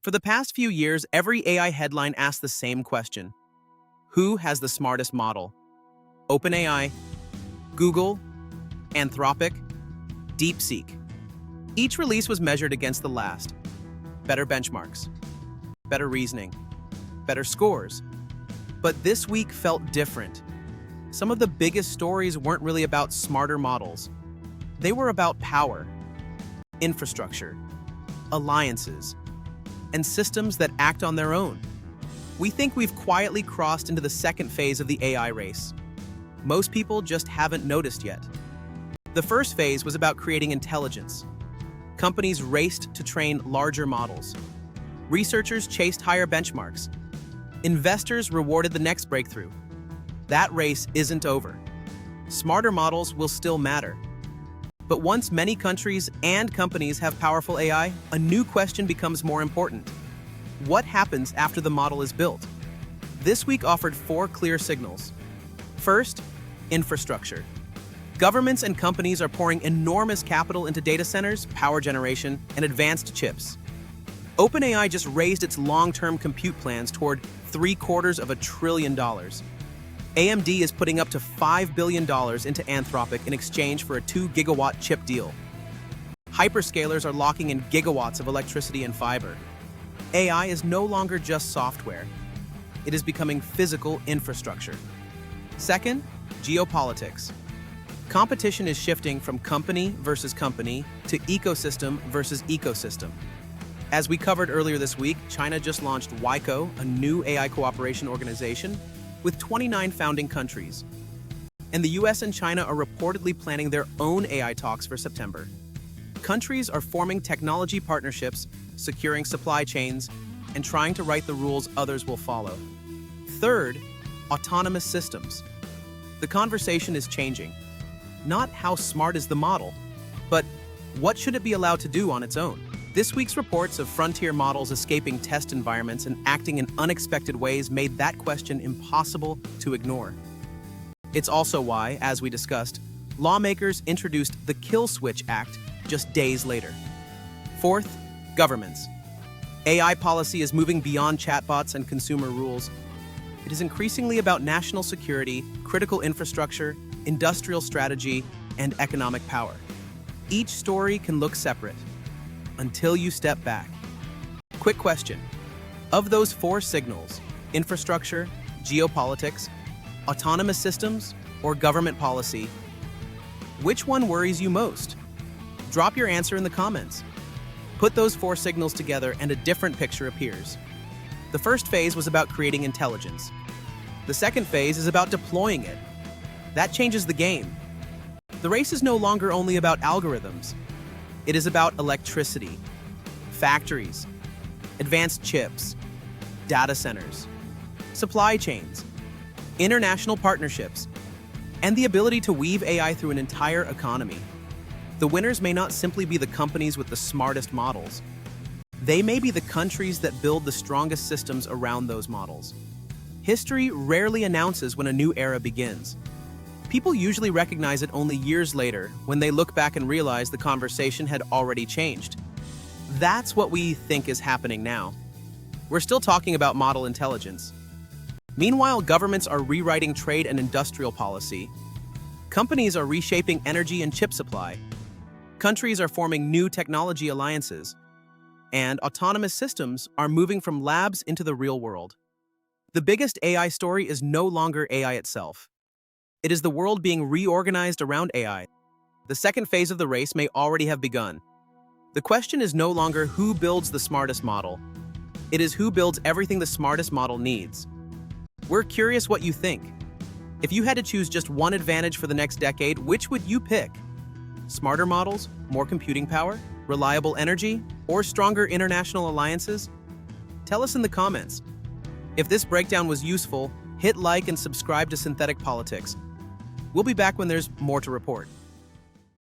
For the past few years, every AI headline asks the same question. Who has the smartest model? OpenAI, Google, Anthropic, DeepSeek. Each release was measured against the last. Better benchmarks, better reasoning, better scores. But this week felt different. Some of the biggest stories weren't really about smarter models. They were about power, infrastructure, alliances, and systems that act on their own. We think we've quietly crossed into the second phase of the AI race. Most people just haven't noticed yet. The first phase was about creating intelligence. Companies raced to train larger models. Researchers chased higher benchmarks. Investors rewarded the next breakthrough. That race isn't over. Smarter models will still matter. But once many countries and companies have powerful AI, a new question becomes more important. What happens after the model is built? This week offered 4 clear signals. First, infrastructure. Governments and companies are pouring enormous capital into data centers, power generation, and advanced chips. OpenAI just raised its long-term compute plans toward $750 billion. AMD is putting up to $5 billion into Anthropic in exchange for a 2-gigawatt chip deal. Hyperscalers are locking in gigawatts of electricity and fiber. AI is no longer just software. It is becoming physical infrastructure. Second, geopolitics. Competition is shifting from company versus company to ecosystem versus ecosystem. As we covered earlier this week, China just launched WAICO, a new AI cooperation organization, with 29 founding countries. And the US and China are reportedly planning their own AI talks for September. Countries are forming technology partnerships, securing supply chains, and trying to write the rules others will follow. Third, autonomous systems. The conversation is changing. Not how smart is the model, but what should it be allowed to do on its own? This week's reports of frontier models escaping test environments and acting in unexpected ways made that question impossible to ignore. It's also why, as we discussed, lawmakers introduced the Kill Switch Act just days later. Fourth, governments. AI policy is moving beyond chatbots and consumer rules. It is increasingly about national security, critical infrastructure, industrial strategy, and economic power. Each story can look separate, until you step back. Quick question. Of those 4 signals, infrastructure, geopolitics, autonomous systems, or government policy, which one worries you most? Drop your answer in the comments. Put those 4 signals together and a different picture appears. The first phase was about creating intelligence. The second phase is about deploying it. That changes the game. The race is no longer only about algorithms. It is about electricity, factories, advanced chips, data centers, supply chains, international partnerships, and the ability to weave AI through an entire economy. The winners may not simply be the companies with the smartest models. They may be the countries that build the strongest systems around those models. History rarely announces when a new era begins. People usually recognize it only years later when they look back and realize the conversation had already changed. That's what we think is happening now. We're still talking about model intelligence. Meanwhile, governments are rewriting trade and industrial policy. Companies are reshaping energy and chip supply. Countries are forming new technology alliances. And autonomous systems are moving from labs into the real world. The biggest AI story is no longer AI itself. It is the world being reorganized around AI. The second phase of the race may already have begun. The question is no longer who builds the smartest model. It is who builds everything the smartest model needs. We're curious what you think. If you had to choose just one advantage for the next decade, which would you pick? Smarter models, more computing power, reliable energy, or stronger international alliances? Tell us in the comments. If this breakdown was useful, hit like and subscribe to Synthetic Politics. We'll be back when there's more to report.